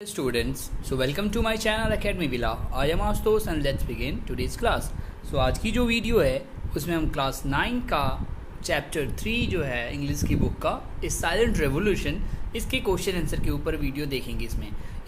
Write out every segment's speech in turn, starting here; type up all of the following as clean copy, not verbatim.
Students, so welcome to my channel Academy Villa. I am Astos and let's begin today's class. So आज की जो video है उसमें हम क्लास 9 का चैप्टर 3 जो है इंग्लिश की बुक का इस साइलेंट रेवोल्यूशन इसके क्वेश्चन आंसर के ऊपर वीडियो देखेंगे।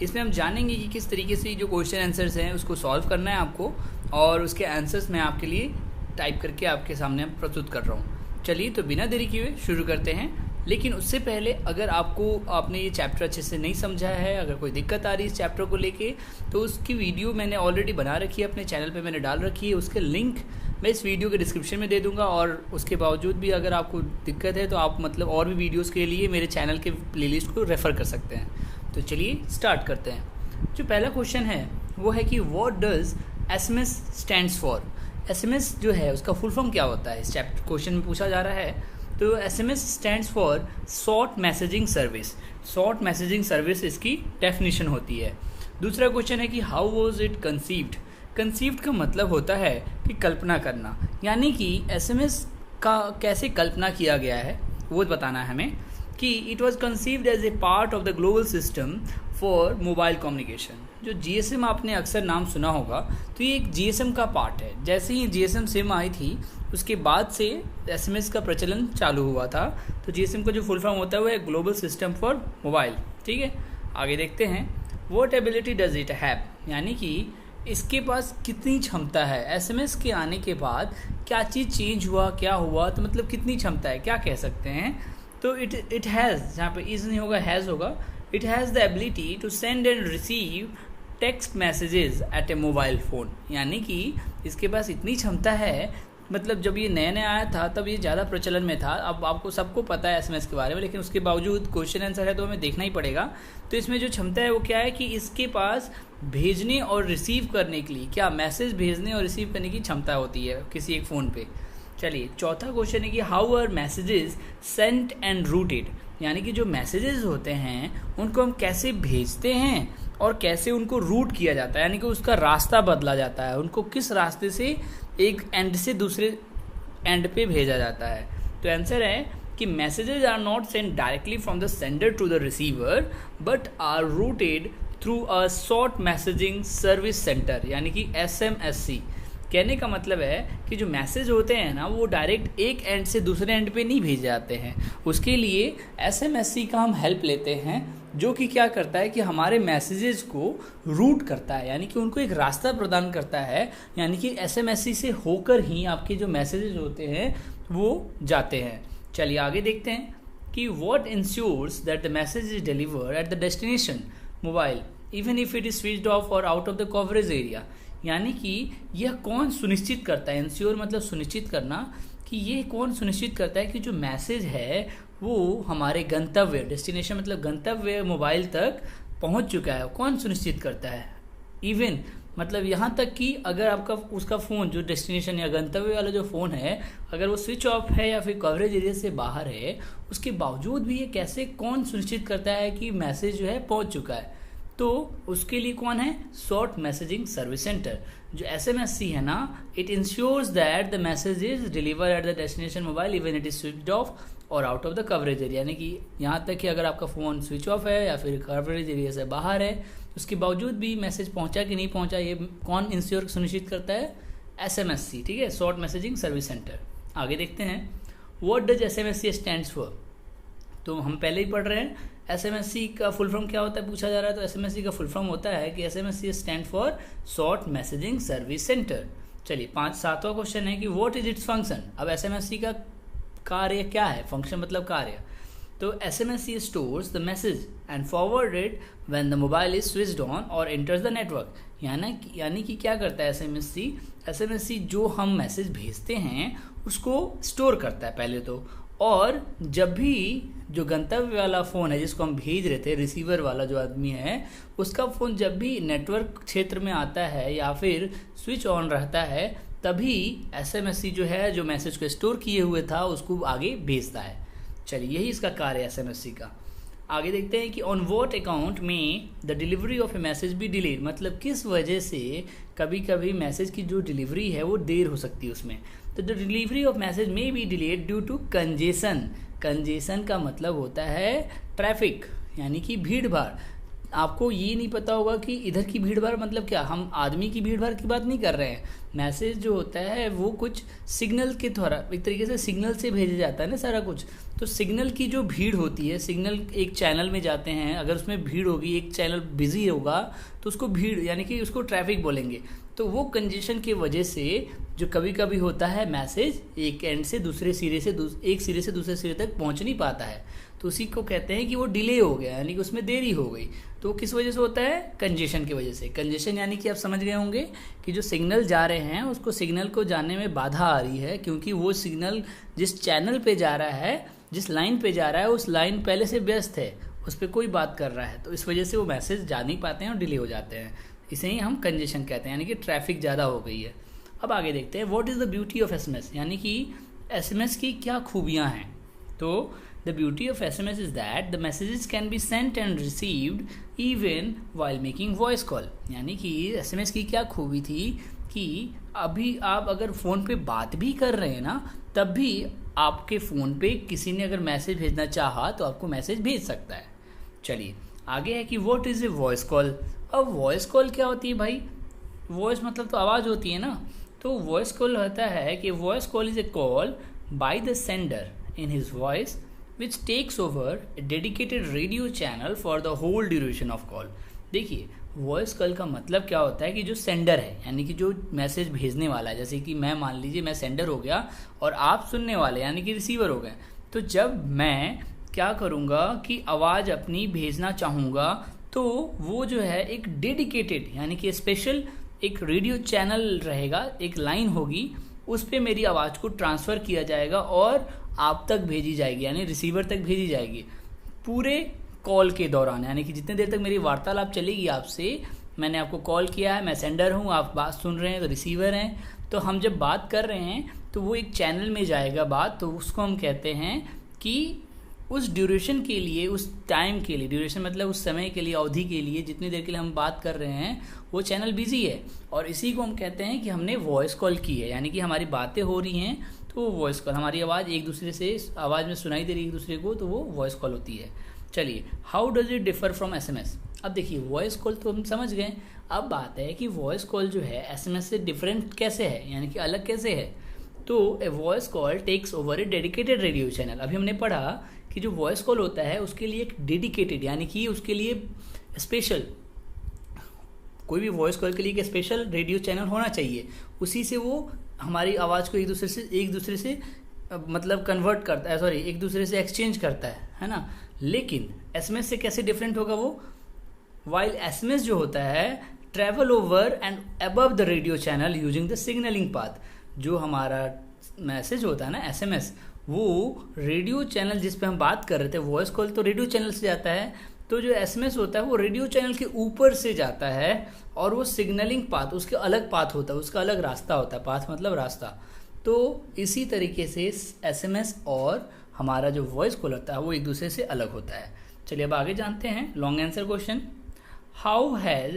इसमें हम जानेंगे कि किस तरीके से जो क्वेश्चन आंसर्स हैं उसको सॉल्व करना है आपको, और उसके आंसर्स मैं आपके लिए टाइप करके आपके सामने प्रस्तुत कर रहा हूँ। चलिए तो बिना देरी किए शुरू करते हैं। लेकिन उससे पहले अगर आपने ये चैप्टर अच्छे से नहीं समझा है, अगर कोई दिक्कत आ रही है इस चैप्टर को लेके, तो उसकी वीडियो मैंने ऑलरेडी बना रखी है, अपने चैनल पे मैंने डाल रखी है। उसके लिंक मैं इस वीडियो के डिस्क्रिप्शन में दे दूंगा। और उसके बावजूद भी अगर आपको दिक्कत है तो आप और भी वीडियोज़ के लिए मेरे चैनल के प्लेलिस्ट को रेफ़र कर सकते हैं। तो चलिए स्टार्ट करते हैं। जो पहला क्वेश्चन है वो है कि what does SMS stands for. SMS जो है उसका फुल फॉर्म क्या होता है, इस चैप्टर क्वेश्चन में पूछा जा रहा है। तो SMS stands for short messaging service. Short messaging service इसकी डेफिनेशन होती है। दूसरा क्वेश्चन है कि how was it conceived. Conceived का मतलब होता है कि कल्पना करना, यानी कि SMS का कैसे कल्पना किया गया है वो बताना है हमें। कि it was conceived as a part of the global system for mobile communication. जो GSM आपने अक्सर नाम सुना होगा, तो ये एक GSM का पार्ट है। जैसे ही GSM सिम आई थी उसके बाद से SMS का प्रचलन चालू हुआ था। तो GSM का जो फुल फॉर्म होता है वो है ग्लोबल सिस्टम फॉर मोबाइल। ठीक है, आगे देखते हैं। What ability does it have, यानी कि इसके पास कितनी क्षमता है। SMS के आने के बाद क्या चीज़ चेंज हुआ, क्या हुआ, तो मतलब कितनी क्षमता है, क्या कह सकते हैं। तो इट हैज़, जहाँ पे इज नहीं होगा हैज़ होगा। It has the ability to send and receive text messages at a mobile phone, यानी कि इसके पास इतनी क्षमता है। मतलब जब ये नया नया आया था तब ये ज़्यादा प्रचलन में था। अब आपको सबको पता है SMS के बारे में, लेकिन उसके बावजूद क्वेश्चन आंसर है तो हमें देखना ही पड़ेगा। तो इसमें जो क्षमता है वो क्या है कि इसके पास भेजने और रिसीव करने के लिए, क्या मैसेज भेजने और रिसीव करने की क्षमता होती है किसी एक फ़ोन पे। चलिए चौथा क्वेश्चन है कि how are messages sent and routed, यानी कि जो मैसेजेस होते हैं उनको हम कैसे भेजते हैं और कैसे उनको रूट किया जाता है, यानी कि उसका रास्ता बदला जाता है, उनको किस रास्ते से एक एंड से दूसरे एंड पे भेजा जाता है। तो आंसर है कि messages are not sent directly from the sender to the receiver but are routed through a short messaging service centre, यानी कि SMSC। कहने का मतलब है कि जो मैसेज होते हैं ना वो डायरेक्ट एक एंड से दूसरे एंड पे नहीं भेजे जाते हैं। उसके लिए SMSC का हम हेल्प लेते हैं, जो कि क्या करता है कि हमारे मैसेजेस को रूट करता है, यानी कि उनको एक रास्ता प्रदान करता है। यानी कि SMSC से होकर ही आपके जो मैसेजेस होते हैं वो जाते हैं। चलिए आगे देखते हैं कि what ensures that the message is delivered at the destination mobile even if it is switched off or out of the coverage area, यानी कि यह कौन सुनिश्चित करता है। इंश्योर मतलब सुनिश्चित करना, कि ये कौन सुनिश्चित करता है कि जो मैसेज है वो हमारे गंतव्य, डेस्टिनेशन मतलब गंतव्य मोबाइल तक पहुंच चुका है। कौन सुनिश्चित करता है। इवन मतलब यहाँ तक कि अगर आपका उसका फ़ोन जो डेस्टिनेशन या गंतव्य वाला जो फ़ोन है अगर वो स्विच ऑफ है या फिर कवरेज एरिया से बाहर है, उसके बावजूद भी ये कैसे कौन सुनिश्चित करता है कि मैसेज जो है पहुँच चुका है। तो उसके लिए कौन है, शॉर्ट मैसेजिंग सर्विस सेंटर। जो SMSC है ना, it ensures that the message is deliver at the destination mobile even it is switched off or out of the coverage area, यानी कि यहाँ तक कि अगर आपका फ़ोन स्विच ऑफ है या फिर कवरेज एरिया से बाहर है, उसके बावजूद भी मैसेज पहुँचा कि नहीं पहुँचा, ये कौन इंश्योर सुनिश्चित करता है, SMSC। ठीक है, शॉर्ट मैसेजिंग सर्विस सेंटर। आगे देखते हैं what does SMSC stands for. तो हम पहले ही पढ़ रहे हैं SMSC का फुल फॉर्म क्या होता है पूछा जा रहा है। तो SMSC का फुल फॉर्म होता है कि SMSC stand for short messaging service centre. चलिए सातवां क्वेश्चन है कि व्हाट इज इट्स फंक्शन। अब SMSC का कार्य क्या है, फंक्शन मतलब कार्य। तो SMSC stores the message and forward it when the mobile is switched on और एंटर्स द नेटवर्क, यानी कि क्या करता है SMSC जो हम मैसेज भेजते हैं उसको स्टोर करता है पहले तो, और जब भी जो गंतव्य वाला फ़ोन है जिसको हम भेज रहे थे, रिसीवर वाला जो आदमी है, उसका फ़ोन जब भी नेटवर्क क्षेत्र में आता है या फिर स्विच ऑन रहता है, तभी SMSC जो है जो मैसेज को स्टोर किए हुए था उसको आगे भेजता है। चलिए यही इसका कार्य है SMSC का। आगे देखते हैं कि ऑन वॉट अकाउंट में the delivery of A message भी डिलेड, मतलब किस वजह से कभी कभी मैसेज की जो डिलीवरी है वो देर हो सकती है उसमें। तो द डिलीवरी ऑफ मैसेज में be delayed due to congestion. Congestion का मतलब होता है ट्रैफिक, यानी कि भीड़ भाड़। आपको ये नहीं पता होगा कि इधर की भीड़ भाड़ मतलब क्या, हम आदमी की भीड़ भाड़ की बात नहीं कर रहे हैं। मैसेज जो होता है वो कुछ सिग्नल के द्वारा, एक तरीके से सिग्नल से भेजा जाता है ना सारा कुछ। तो सिग्नल की जो भीड़ होती है, सिग्नल एक चैनल में जाते हैं, अगर उसमें भीड़ होगी, एक चैनल बिजी होगा तो उसको भीड़ यानी कि उसको ट्रैफिक बोलेंगे। तो वो कंजेशन की वजह से जो कभी कभी होता है मैसेज एक एंड से दूसरे सिरे से एक सिरे से दूसरे सिरे तक पहुंच नहीं पाता है, तो उसी को कहते हैं कि वो डिले हो गया, यानी कि उसमें देरी हो गई। तो किस वजह से होता है? कंजेशन की वजह से। कंजेशन यानी कि आप समझ गए होंगे कि जो सिग्नल जा रहे हैं उसको सिग्नल को जाने में बाधा आ रही है, क्योंकि वो सिग्नल जिस चैनल पे जा रहा है, जिस लाइन पे जा रहा है, उस लाइन पहले से व्यस्त है, उस पर कोई बात कर रहा है, तो इस वजह से वो मैसेज जा नहीं पाते हैं और डिले हो जाते हैं। इसे ही हम कंजेशन कहते हैं, यानी कि ट्रैफिक ज़्यादा हो गई है। अब आगे देखते हैं what is the beauty of SMS, यानी कि एसएमएस की क्या खूबियाँ हैं। तो the beauty of SMS is that the messages can be sent and received even while making voice call. यानी कि एसएमएस की क्या खूबी थी कि अभी आप अगर फ़ोन पे बात भी कर रहे हैं ना, तब भी आपके फ़ोन पे किसी ने अगर मैसेज भेजना चाहा तो आपको मैसेज भेज सकता है। चलिए आगे है कि what is a voice call. अब वॉइस कॉल क्या होती है भाई? वॉइस मतलब तो आवाज़ होती है ना। तो वॉइस कॉल होता है कि voice call is a call by the sender in his voice which takes over a dedicated radio channel for the whole duration of call. देखिए वॉइस कॉल का मतलब क्या होता है कि जो सेंडर है, यानी कि जो मैसेज भेजने वाला है, जैसे कि मैं मान लीजिए मैं सेंडर हो गया और आप सुनने वाले यानी कि रिसीवर हो गए। तो जब मैं क्या करूँगा कि आवाज़ अपनी भेजना चाहूँगा तो वो जो है एक डेडिकेटेड यानी कि स्पेशल एक रेडियो चैनल रहेगा, एक लाइन होगी, उस पर मेरी आवाज़ को ट्रांसफ़र किया जाएगा और आप तक भेजी जाएगी, यानी रिसीवर तक भेजी जाएगी पूरे कॉल के दौरान। यानी कि जितने देर तक मेरी वार्तालाप चलेगी आपसे, मैंने आपको कॉल किया है, मैं सेंडर हूँ, आप बात सुन रहे हैं तो रिसीवर हैं, तो हम जब बात कर रहे हैं तो वो एक चैनल में जाएगा बात, तो उसको हम कहते हैं कि उस ड्यूरेशन के लिए, उस टाइम के लिए, ड्यूरेशन मतलब उस समय के लिए, अवधि के लिए, जितनी देर के लिए हम बात कर रहे हैं वो चैनल बिजी है, और इसी को हम कहते हैं कि हमने वॉइस कॉल की है। यानी कि हमारी बातें हो रही हैं तो वो वॉइस कॉल, हमारी आवाज़ एक दूसरे से आवाज़ में सुनाई दे रही है एक दूसरे को, तो वो वॉइस कॉल होती है। चलिए how does it differ from SMS. अब देखिए वॉइस कॉल तो हम समझ गए, अब बात है कि वॉइस कॉल जो है एसएमएस से डिफरेंट कैसे है, यानी कि अलग कैसे है। तो a voice call takes over a dedicated radio channel. अभी हमने पढ़ा कि जो वॉइस कॉल होता है उसके लिए एक डेडिकेटेड यानी कि उसके लिए स्पेशल, कोई भी वॉइस कॉल के लिए एक स्पेशल रेडियो चैनल होना चाहिए, उसी से वो हमारी आवाज़ को एक दूसरे से मतलब कन्वर्ट करता है, सॉरी एक दूसरे से एक्सचेंज करता है ना। लेकिन एसएमएस से कैसे डिफरेंट होगा वो? वाइल एसएमएस जो होता है travel over and above the radio channel using the signalling path. जो हमारा मैसेज होता है ना एसएमएस, वो रेडियो चैनल जिस पे हम बात कर रहे थे, वॉइस कॉल तो रेडियो चैनल से जाता है, तो जो एसएमएस होता है वो रेडियो चैनल के ऊपर से जाता है, और वो सिग्नलिंग पाथ उसके अलग पाथ होता है, उसका अलग रास्ता होता है, पाथ मतलब रास्ता। तो इसी तरीके से एसएमएस और हमारा जो वॉइस कॉल होता है वो एक दूसरे से अलग होता है। चलिए अब आगे जानते हैं long answer question. How has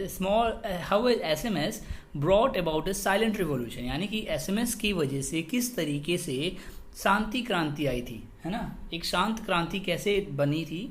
SMS brought about a silent revolution. यानी कि एसएमएस की वजह से किस तरीके से शांति क्रांति आई थी, है ना। एक शांत क्रांति कैसे बनी थी,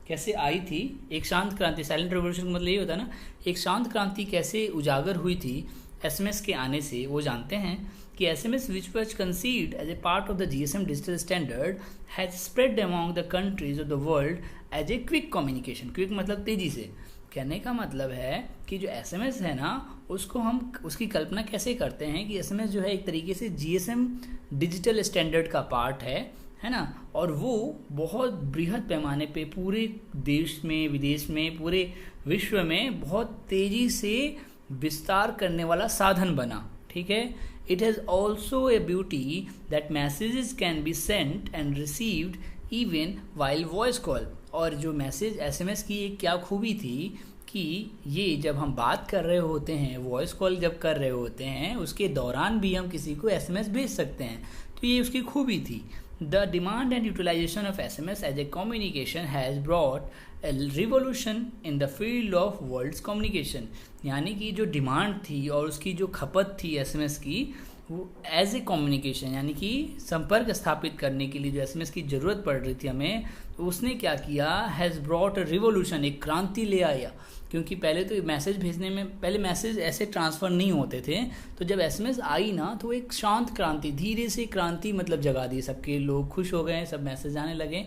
कैसे आई थी एक शांत क्रांति, साइलेंट रिवॉल्यूशन का मतलब ये होता है ना, एक शांत क्रांति कैसे उजागर हुई थी एसएमएस के आने से। वो जानते हैं कि SMS which was conceived as a part of the GSM digital standard has spread among the countries of the world as a quick communication. Quick मतलब तेजी से। कहने का मतलब है कि जो एसएमएस है ना, उसको हम उसकी कल्पना कैसे करते हैं कि एसएमएस जो है एक तरीके से जीएसएम डिजिटल स्टैंडर्ड का पार्ट है ना, और वो बहुत बृहद पैमाने पे पूरे देश में, विदेश में, पूरे विश्व में बहुत तेजी से विस्तार करने वाला साधन बना। ठीक है। It has also a beauty that messages can be sent and received even while voice call. और जो मैसेज एसएमएस की एक क्या खूबी थी कि ये जब हम बात कर रहे होते हैं, वॉइस कॉल जब कर रहे होते हैं, उसके दौरान भी हम किसी को एसएमएस भेज सकते हैं। तो ये उसकी खूबी थी। The demand and utilization of SMS as a communication has brought a revolution in the field of world's communication। यानी कि जो डिमांड थी और उसकी जो खपत थी एसएमएस की, वो एज ए कम्युनिकेशन यानी कि संपर्क स्थापित करने के लिए जो एसएमएस की ज़रूरत पड़ रही थी हमें, तो उसने क्या किया, हैज़ ब्रॉट अ रिवोल्यूशन, एक क्रांति ले आया। क्योंकि पहले तो मैसेज भेजने में पहले मैसेज ऐसे ट्रांसफ़र नहीं होते थे, तो जब एसएमएस आई ना तो एक शांत क्रांति, धीरे से क्रांति मतलब जगा दी, सबके लोग खुश हो गए, सब मैसेज आने लगे।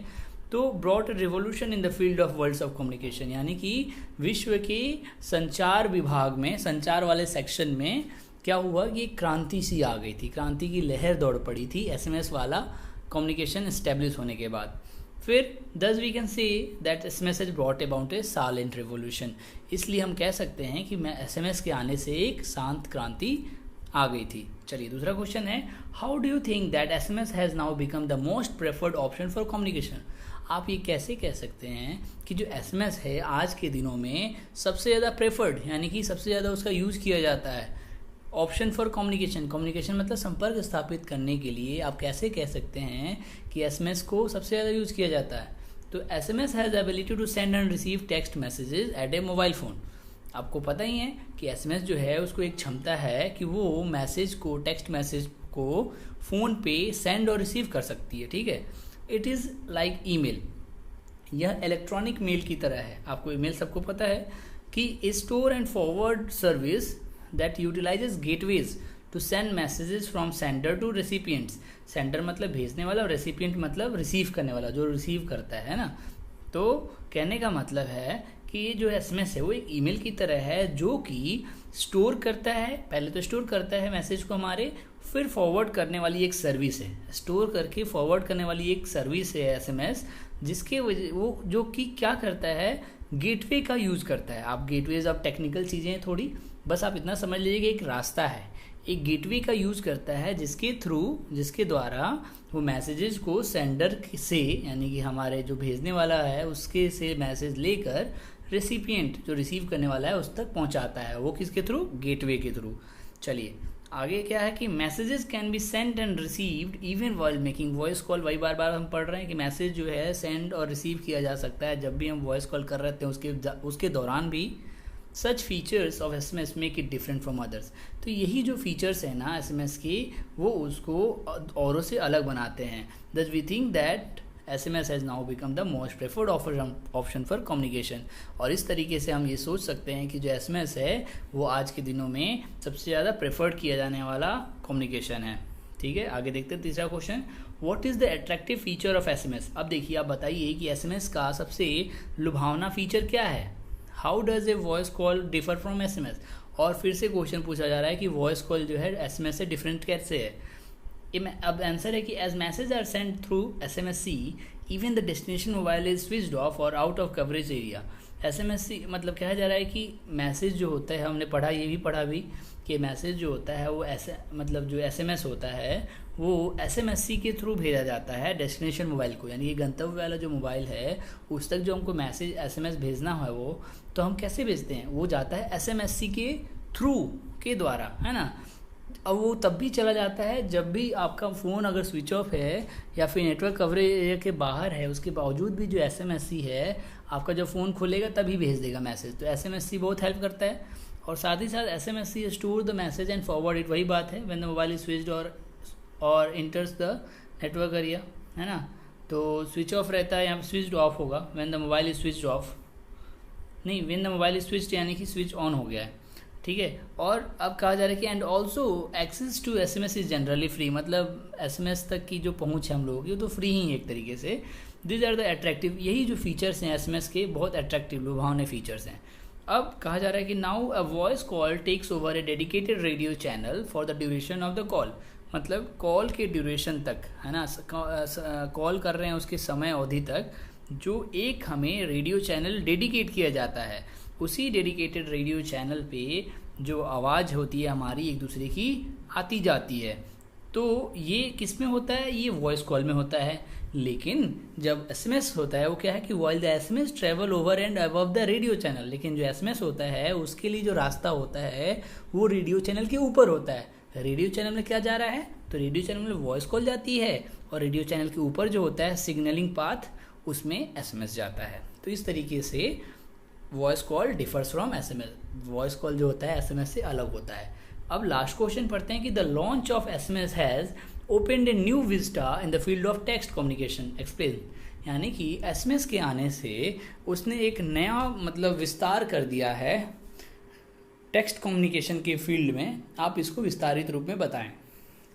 तो brought revolution in the field of words of communication, यानी कि विश्व के संचार विभाग में, संचार वाले सेक्शन में क्या हुआ कि एक क्रांति सी आ गई थी, क्रांति की लहर दौड़ पड़ी थी एसएमएस वाला कम्युनिकेशन इस्टेब्लिश होने के बाद। फिर thus we can say that SMS has brought about a silent revolution, इसलिए हम कह सकते हैं कि एसएमएस के आने से एक शांत क्रांति आ गई थी। चलिए दूसरा क्वेश्चन है, how do you think that SMS has now become the most preferred option for communication? आप ये कैसे कह सकते हैं कि जो एसएमएस है आज के दिनों में सबसे ज़्यादा प्रेफर्ड, यानी कि सबसे ज़्यादा उसका यूज़ किया जाता है ऑप्शन फॉर कम्युनिकेशन? कम्युनिकेशन मतलब संपर्क स्थापित करने के लिए आप कैसे कह सकते हैं कि एसएमएस को सबसे ज़्यादा यूज़ किया जाता है? तो SMS has ability to send and receive text messages at a mobile phone. आपको पता ही है कि एसएमएस जो है उसको एक क्षमता है कि वो मैसेज को, टेक्स्ट मैसेज को फ़ोन पे सेंड और रिसीव कर सकती है, ठीक है। इट इज़ लाइक ईमेल, यह इलेक्ट्रॉनिक मेल की तरह है। आपको ईमेल सबको पता है कि store and forward service that utilises gateways to send messages from sender to recipients. Sender मतलब भेजने वाला और रेसिपिएंट मतलब रिसीव करने वाला, जो रिसीव करता है ना। तो कहने का मतलब है कि ये जो एसएमएस है वो एक ईमेल की तरह है, जो कि स्टोर करता है, पहले तो स्टोर करता है मैसेज को हमारे, फिर फॉरवर्ड करने वाली एक सर्विस है, स्टोर करके फॉरवर्ड करने वाली एक सर्विस है एसएमएस, जिसके वजह वो जो कि क्या करता है, गेटवे का यूज़ करता है। आप गेटवेज, अब टेक्निकल चीज़ें हैं थोड़ी, बस आप इतना समझ लीजिए कि एक रास्ता है, एक गेटवे का यूज़ करता है जिसके थ्रू, जिसके द्वारा वो मैसेजेस को सेंडर से, यानी कि हमारे जो भेजने वाला है उसके से मैसेज लेकर रेसिपिएंट जो रिसीव करने वाला है उस तक पहुंचाता है। वो किसके थ्रू? गेटवे के थ्रू। चलिए आगे क्या है कि messages can be send and received even while making voice call. वही बार बार हम पढ़ रहे हैं कि मैसेज जो है सेंड और रिसीव किया जा सकता है जब भी हम वॉइस कॉल कर रहे हैं उसके दौरान भी। Such features of SMS make it different from others. तो यही जो फीचर्स हैं ना एसएमएस के, वो उसको औरों से अलग बनाते हैं। Thus we think that SMS has now become the most preferred option for communication. और इस तरीके से हम ये सोच सकते हैं कि जो SMS है वो आज के दिनों में सबसे ज़्यादा प्रेफर्ड किया जाने वाला कम्युनिकेशन है। ठीक है, आगे देखते हैं तीसरा question, what is the attractive feature of SMS? अब देखिए, आप बताइए कि SMS का सबसे लुभावना फीचर क्या है। How does a voice call differ from SMS? और फिर से क्वेश्चन पूछा जा रहा है कि वॉइस कॉल जो है SMS से डिफरेंट कैसे है। अब आंसर है कि as message are send through SMSC even the destination mobile is switched off or out of coverage area. SMSC मतलब कहा जा रहा है कि मैसेज जो होता है, हमने पढ़ा, ये भी पढ़ा भी, कि मैसेज जो होता है वो ऐसे मतलब जो SMS होता है वो SMSC के थ्रू भेजा जाता है डेस्टिनेशन मोबाइल को, यानी कि गंतव्य वाला जो मोबाइल है उस तक जो हमको मैसेज SMS भेजना है वो तो हम कैसे भेजते हैं, वो जाता है SMSC के थ्रू के द्वारा, है ना। अब वो तब भी चला जाता है जब भी आपका फ़ोन अगर स्विच ऑफ है या फिर नेटवर्क कवरेज एरिया के बाहर है, उसके बावजूद भी जो SMSC है आपका जब फ़ोन खुलेगा तभी भेज देगा मैसेज। तो SMSC बहुत हेल्प करता है। और साथ ही साथ SMSC store the message and forward it, वही बात है, when the mobile is switched और इंटर्स द नेटवर्क एरिया, है ना। तो स्विच ऑफ रहता है, यहाँ स्विच्ड ऑफ होगा, when the mobile is switched off, नहीं, when the mobile is switched यानी कि स्विच ऑन हो गया है, ठीक है। और अब कहा जा रहा है कि and also access to SMS is generally free, मतलब SMS तक की जो पहुंच है हम लोगों की वो तो फ्री ही है एक तरीके से। दिस आर द अट्रैक्टिव, यही जो फीचर्स हैं SMS के, बहुत अट्रैक्टिव लुभावने फीचर्स हैं। अब कहा जा रहा है कि now a voice call takes over a dedicated radio channel for the duration of the call, मतलब कॉल के ड्यूरेशन तक, है ना, कॉल कर रहे हैं उसके समय अवधि तक जो एक हमें रेडियो चैनल डेडिकेट किया जाता है, उसी डेडिकेटेड रेडियो चैनल पे जो आवाज़ होती है हमारी एक दूसरे की आती जाती है। तो ये किस में होता है, ये वॉइस कॉल में होता है। लेकिन जब SMS होता है वो क्या है कि while the SMS travel over and above the radio channel, लेकिन जो SMS होता है उसके लिए जो रास्ता होता है वो रेडियो चैनल के ऊपर होता है। रेडियो चैनल में क्या जा रहा है, तो रेडियो चैनल में वॉइस कॉल जाती है और रेडियो चैनल के ऊपर जो होता है सिग्नलिंग पाथ, उसमें SMS जाता है। तो इस तरीके से voice call differs from SMS, voice call जो होता है SMS से अलग होता है। अब लास्ट क्वेश्चन पढ़ते हैं कि the launch of SMS has opened a new vista in the field of text communication, explain. यानी कि एसएमएस के आने से उसने एक नया मतलब विस्तार कर दिया है टेक्स्ट कम्युनिकेशन के फील्ड में। आप इसको विस्तारित रूप में बताएं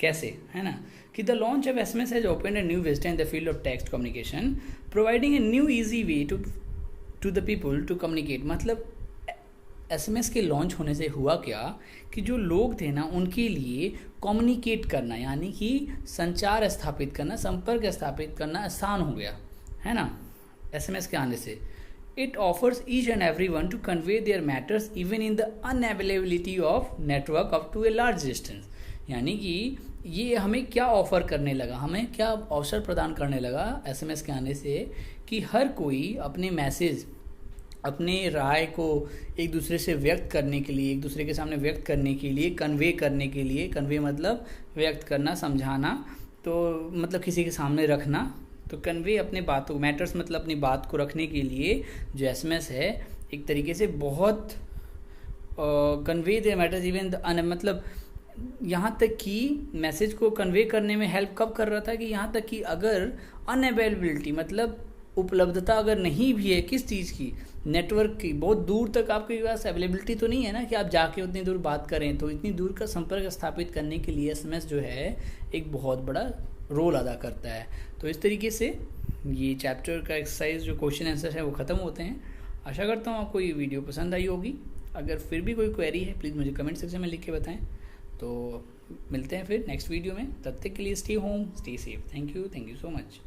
कैसे, है ना। कि the launch of SMS has opened a new vista in the field of text communication, providing a new easy way to the people to communicate. मतलब एसएमएस के लॉन्च होने से हुआ क्या कि जो लोग थे ना उनके लिए कम्युनिकेट करना यानी कि संचार स्थापित करना, संपर्क स्थापित करना आसान हो गया, है ना, एसएमएस के आने से। It offers each and every one to convey their matters even in the unavailability of network up to a large distance. यानी कि ये हमें क्या ऑफर करने लगा, हमें क्या अवसर प्रदान करने लगा एसएमएस के आने से कि हर कोई अपने मैसेज, अपने राय को एक दूसरे से व्यक्त करने के लिए, एक दूसरे के सामने व्यक्त करने के लिए, कन्वे करने के लिए, कन्वे मतलब व्यक्त करना, समझाना, तो मतलब किसी के सामने रखना, तो कन्वे अपने बातों, मैटर्स मतलब अपनी बात को रखने के लिए जो एसएमएस है एक तरीके से बहुत कन्वे द मैटर्स इवन मतलब यहाँ तक कि मैसेज को कन्वे करने में हेल्प कब कर रहा था कि यहाँ तक कि अगर अनअवेलेबिलिटी मतलब उपलब्धता अगर नहीं भी है किस चीज़ की, नेटवर्क की, बहुत दूर तक आपके पास अवेलेबिलिटी तो नहीं है ना कि आप जाके उतनी दूर बात करें, तो इतनी दूर का संपर्क स्थापित करने के लिए एसएमएस जो है एक बहुत बड़ा रोल अदा करता है। तो इस तरीके से ये चैप्टर का एक्सरसाइज जो क्वेश्चन आंसर है वो ख़त्म होते हैं। आशा करता हूँ आपको ये वीडियो पसंद आई होगी। अगर फिर भी कोई क्वेरी है प्लीज़ मुझे कमेंट सेक्शन में लिख के बताएं। तो मिलते हैं फिर नेक्स्ट वीडियो में, तब तक के लिए stay home, stay safe. Thank you so much.